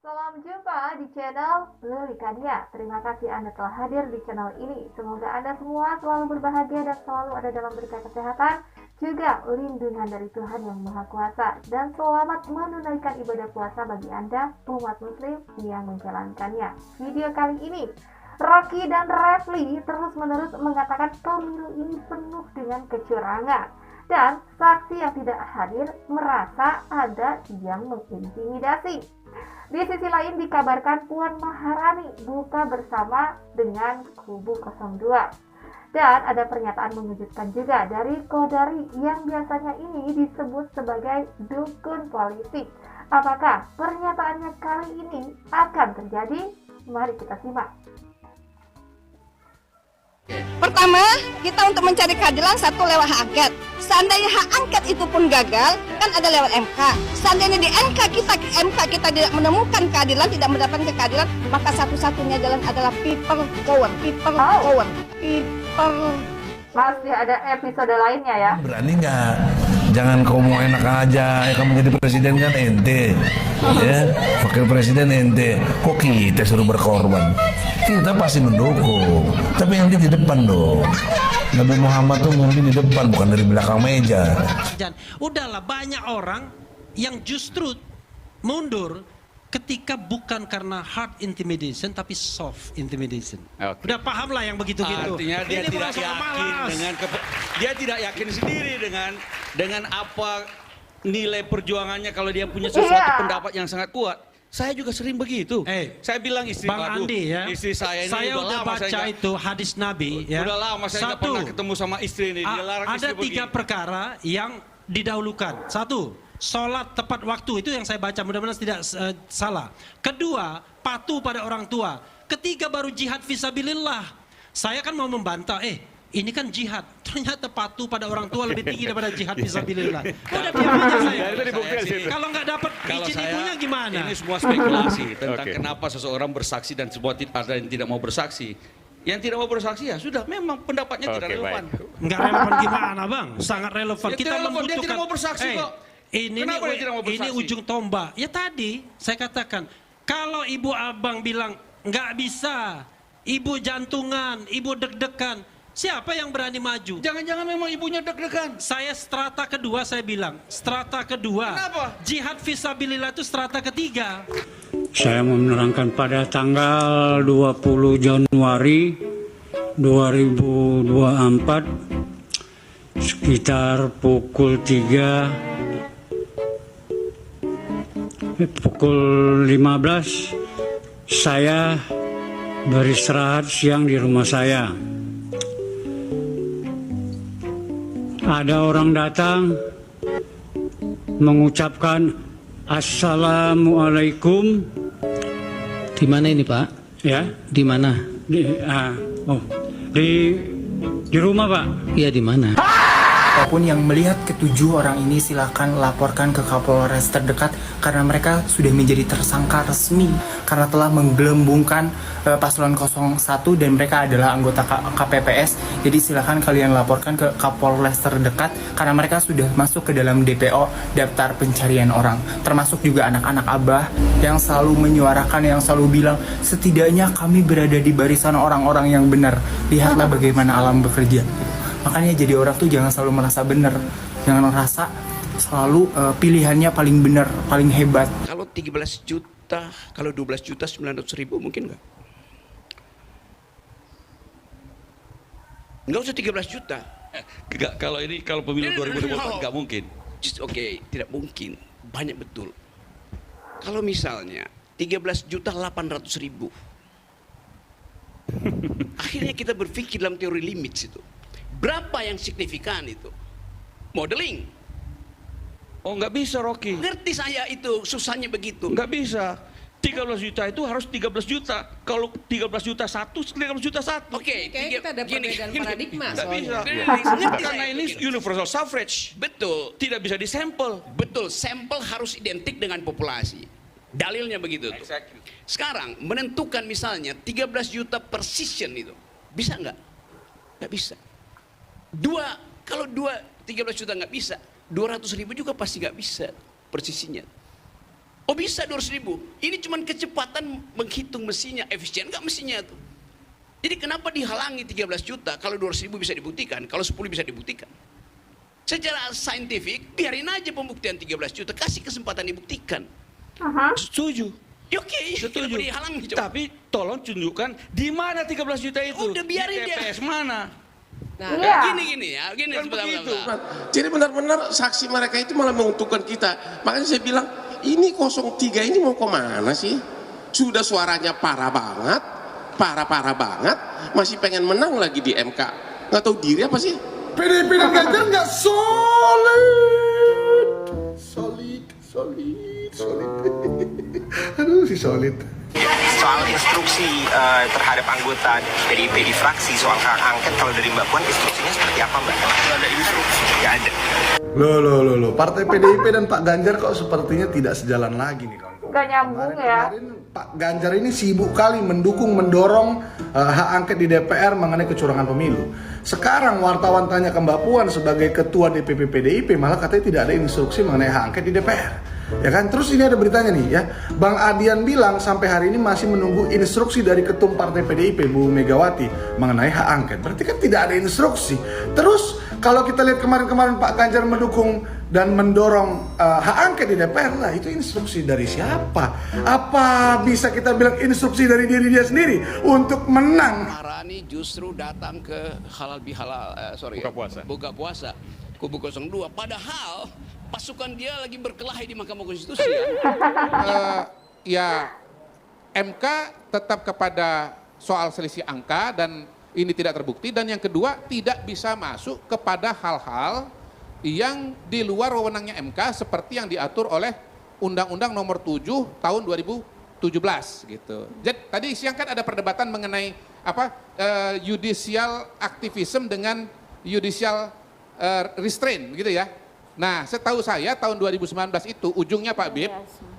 Salam jumpa di channel Lurikania. Terima kasih Anda telah hadir di channel ini. Semoga Anda semua selalu berbahagia dan selalu ada dalam berkah kesehatan, juga lindungan dari Tuhan Yang Maha Kuasa. Dan selamat menunaikan ibadah puasa bagi Anda, umat muslim yang menjalankannya. Video kali ini, Rocky dan Refli terus-menerus mengatakan pemilu ini penuh dengan kecurangan. Dan saksi yang tidak hadir merasa ada yang mengintimidasi. Di sisi lain dikabarkan Puan Maharani buka bersama dengan kubu 02. Dan ada pernyataan mengejutkan juga dari Kodari yang biasanya ini disebut sebagai dukun politik. Apakah pernyataannya kali ini akan terjadi? Mari kita simak. Pertama, kita untuk mencari keadilan satu lewat hak angket. Seandainya hak angket itu pun gagal, kan ada lewat MK. Seandainya di MK kita tidak menemukan keadilan, tidak mendapatkan keadilan, maka satu-satunya jalan adalah people power. Masih ada episode lainnya ya. Berani nggak? Jangan kau mau enak aja, kamu jadi presiden kan ente, ya, wakil presiden ente. Kok kita suruh berkorban? Kita pasti mendukung, tapi yang di depan dong. Nabi Muhammad tuh mungkin di depan, bukan dari belakang meja. Dan udahlah, banyak orang yang justru mundur ketika bukan karena hard intimidation tapi soft intimidation. Okay. Udah paham lah yang begitu-gitu. Artinya dia Ini tidak bukan soal yakin malas. dia tidak yakin sendiri dengan apa nilai perjuangannya kalau dia punya sesuatu pendapat yang sangat kuat. Saya juga sering begitu. Saya bilang istri Bang Andi ya, istri saya ini saya udah lama baca itu hadis Nabi ya. Udah lama saya nggak pernah ketemu sama istri ini. Dia larang ada istri 3 perkara yang didahulukan. 1, sholat tepat waktu, itu yang saya baca, mudah-mudahan tidak salah. Kedua, patuh pada orang tua. Ketiga, baru jihad fisabilillah. Saya kan mau membantah, ini kan jihad, ternyata patuh pada orang tua lebih tinggi daripada jihad fisabilillah. Udah diam aja saya. Kalau nggak dapat izin ibunya gimana? Ini semua spekulasi tentang kenapa seseorang bersaksi dan semua ada yang tidak mau bersaksi. Yang tidak mau bersaksi ya sudah, memang pendapatnya tidak relevan. Nggak relevan gimana bang? Sangat relevan. Ya, kita relevan. membutuhkan. Dia tidak mau bersaksi kok. Ini ujung tombak. Ya tadi saya katakan, kalau ibu abang bilang nggak bisa, ibu jantungan, ibu deg-degan, siapa yang berani maju? Jangan-jangan memang ibunya deg-degan. Saya strata kedua, saya bilang strata kedua. Kenapa? Jihad fisabilillah itu strata ketiga. Saya mau menerangkan pada tanggal 20 Januari 2024 sekitar pukul 15 saya beristirahat siang di rumah saya. Ada orang datang mengucapkan Assalamualaikum. Di mana ini Pak? Ya, Di mana? di rumah Pak. Iya di mana? Apapun yang melihat ketujuh orang ini silakan laporkan ke Kapolres terdekat karena mereka sudah menjadi tersangka resmi karena telah menggelembungkan paslon 01 dan mereka adalah anggota KPPS. Jadi silakan kalian laporkan ke Kapolres terdekat karena mereka sudah masuk ke dalam DPO, daftar pencarian orang. Termasuk juga anak-anak Abah yang selalu menyuarakan, yang selalu bilang setidaknya kami berada di barisan orang-orang yang benar. Lihatlah bagaimana alam bekerja. Makanya jadi orang tuh jangan selalu merasa benar, jangan merasa selalu pilihannya paling benar, paling hebat. Kalau 13 juta, kalau 12 juta 900.000 mungkin nggak? Nggak usah 13 juta. Kalau pemilu 2024 nggak mungkin. Oke, tidak mungkin. Banyak betul. Kalau misalnya 13 juta 800.000, akhirnya kita berpikir dalam teori limits itu. Berapa yang signifikan itu? Modeling. Oh nggak bisa Rocky. Ngerti saya itu susahnya begitu. Nggak bisa. 13 juta itu harus 13 juta. Kalau 13 juta satu, 13 juta satu. Oke, Kayaknya kita ada perbedaan paradigma Nggak bisa. Ngerti Karena saya ini begini. universal suffrage. Betul. Tidak bisa disampel. Betul, sampel harus identik dengan populasi. Dalilnya begitu tuh. Sekarang menentukan misalnya 13 juta precision itu. Bisa nggak? Nggak bisa. Kalau 13 juta nggak bisa, 200.000 juga pasti nggak bisa persisinya. Oh bisa 200.000. Ini cuma kecepatan menghitung mesinnya, efisien nggak mesinnya tuh. Jadi kenapa dihalangi 13 juta kalau 200.000 bisa dibuktikan, kalau 10 bisa dibuktikan? Secara saintifik, biarin aja pembuktian 13 juta, kasih kesempatan dibuktikan. Setuju. Ya, oke, Setuju. kenapa dihalangi coba? Tapi tolong tunjukkan di mana 13 juta itu. Udah biarin di TPS dia. mana? Nah, gini ya, gini Kan begitu. Jadi benar-benar saksi mereka itu malah menguntungkan kita. Makanya saya bilang, ini 03 ini mau kemana sih? Sudah suaranya parah banget, parah banget, masih pengen menang lagi di MK. Nggak tahu diri apa sih? PDIP dan Ganjar nggak solid. Aduh, si solid. Soal instruksi terhadap anggota PDIP di fraksi soal hak angket, kalau dari Mbak Puan instruksinya seperti apa, Mbak? Kalau ada instruksi, nggak ada. Loh, Partai PDIP dan Pak Ganjar kok sepertinya tidak sejalan lagi nih kawan-kawan. Gak nyambung ya. Kemarin Pak Ganjar ini sibuk kali mendorong hak angket di DPR mengenai kecurangan pemilu. Sekarang wartawan tanya ke Mbak Puan sebagai ketua DPP PDIP, malah katanya tidak ada instruksi mengenai hak angket di DPR. Ya kan, terus ini ada beritanya nih ya, Bang Adian bilang sampai hari ini masih menunggu instruksi dari ketum partai PDIP Bu Megawati mengenai hak angket. Berarti kan tidak ada instruksi. Terus kalau kita lihat kemarin Pak Ganjar mendukung dan mendorong hak angket di DPR, lah itu instruksi dari siapa? Apa bisa kita bilang instruksi dari diri dia sendiri untuk menang? Marani justru datang ke buka puasa kubu 02, padahal pasukan dia lagi berkelahi di Mahkamah Konstitusi. Ya MK tetap kepada soal selisih angka dan ini tidak terbukti, dan yang kedua tidak bisa masuk kepada hal-hal yang di luar wewenangnya MK seperti yang diatur oleh Undang-Undang Nomor 7 Tahun 2017 gitu. Jadi tadi siang kan ada perdebatan mengenai judicial activism dengan judicial restraint gitu ya. Nah, setahu saya tahun 2019 itu ujungnya Pak Bib,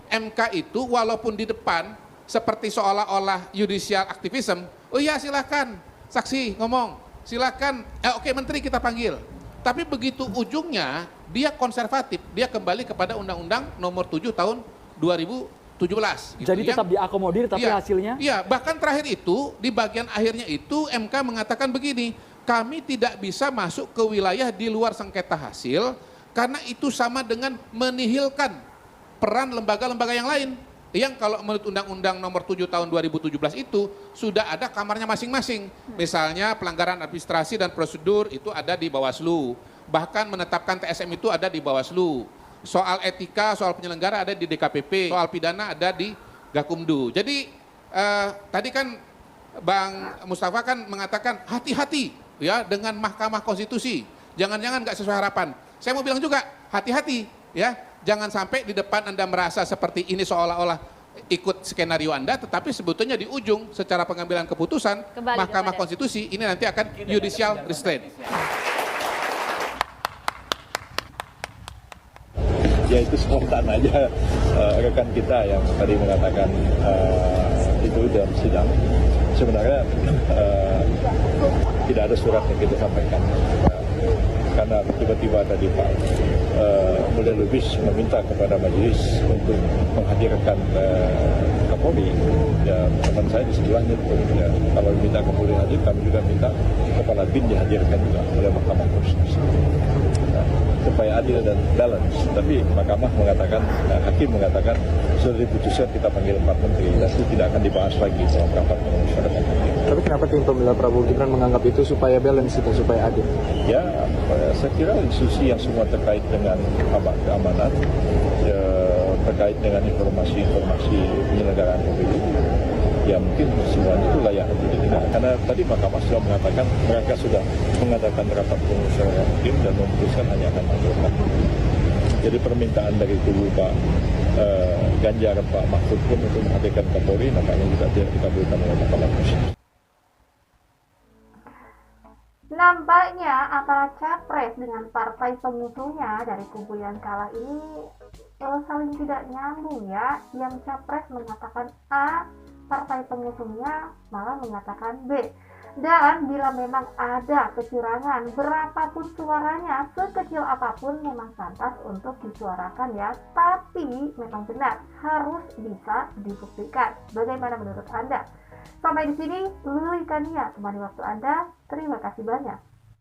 MK itu walaupun di depan seperti seolah-olah judicial activism, oh iya silakan saksi ngomong, silakan, oke menteri kita panggil. Tapi begitu ujungnya dia konservatif, dia kembali kepada Undang-Undang Nomor 7 Tahun 2017. Gitu. Jadi tetap diakomodir tapi hasilnya? Iya, bahkan terakhir itu di bagian akhirnya itu MK mengatakan begini, kami tidak bisa masuk ke wilayah di luar sengketa hasil karena itu sama dengan menihilkan peran lembaga-lembaga yang lain. Yang kalau menurut Undang-Undang Nomor 7 Tahun 2017 itu sudah ada kamarnya masing-masing. Misalnya pelanggaran administrasi dan prosedur itu ada di Bawaslu. Bahkan menetapkan TSM itu ada di Bawaslu. Soal etika, soal penyelenggara ada di DKPP. Soal pidana ada di Gakumdu. Jadi tadi kan Bang Mustafa kan mengatakan hati-hati ya dengan Mahkamah Konstitusi. Jangan-jangan nggak sesuai harapan. Saya mau bilang juga hati-hati ya. Jangan sampai di depan Anda merasa seperti ini seolah-olah ikut skenario Anda, tetapi sebetulnya di ujung secara pengambilan keputusan Mahkamah Konstitusi ini nanti akan judicial restraint. Ya itu spontan aja rekan kita yang tadi mengatakan itu dalam sidang. Sebenarnya tidak ada surat yang kita sampaikan. Karena tiba-tiba tadi Pak Mulya Lubis meminta kepada majelis untuk menghadirkan Kapolri, ya teman saya di sebelahnya ya, kalau minta Kapolri hadir, kami juga minta Kepala BIN dihadirkan juga oleh Mahkamah Konstitusi supaya adil dan balance. Tapi Mahkamah mengatakan, Hakim mengatakan sudah diputuskan kita panggil 4 menteri dan itu tidak akan dibahas lagi dalam rapat musyawarah. Tapi kenapa tim pembela Prabowo Gibran menganggap itu supaya balance itu, supaya adil? Ya, saya kira institusi yang semua terkait dengan keamanan, ya, terkait dengan informasi-informasi penyelenggaraan pemilu, ya mungkin semuanya itu layak untuk didengar. Karena tadi Mahkamah sudah mengatakan mereka sudah mengadakan rapat musyawarah hakim dan memutuskan hanya akan melakukan. Jadi permintaan dari kubu Pak Ganjar, Pak Mahfud pun untuk menghadirkan Kapolri nampaknya juga tidak dikabulkan oleh Mahkamah Konstitusi. Nampaknya antara capres dengan partai pengusungnya dari kubu yang kalah ini saling tidak nyambung ya. Yang capres mengatakan A, partai pengusungnya malah mengatakan B. Dan bila memang ada kecurangan, berapapun suaranya, sekecil apapun memang pantas untuk disuarakan ya. Tapi memang benar, harus bisa dibuktikan. Bagaimana menurut Anda? Sampai di sini, Luli Kania, temani waktu Anda. Terima kasih banyak.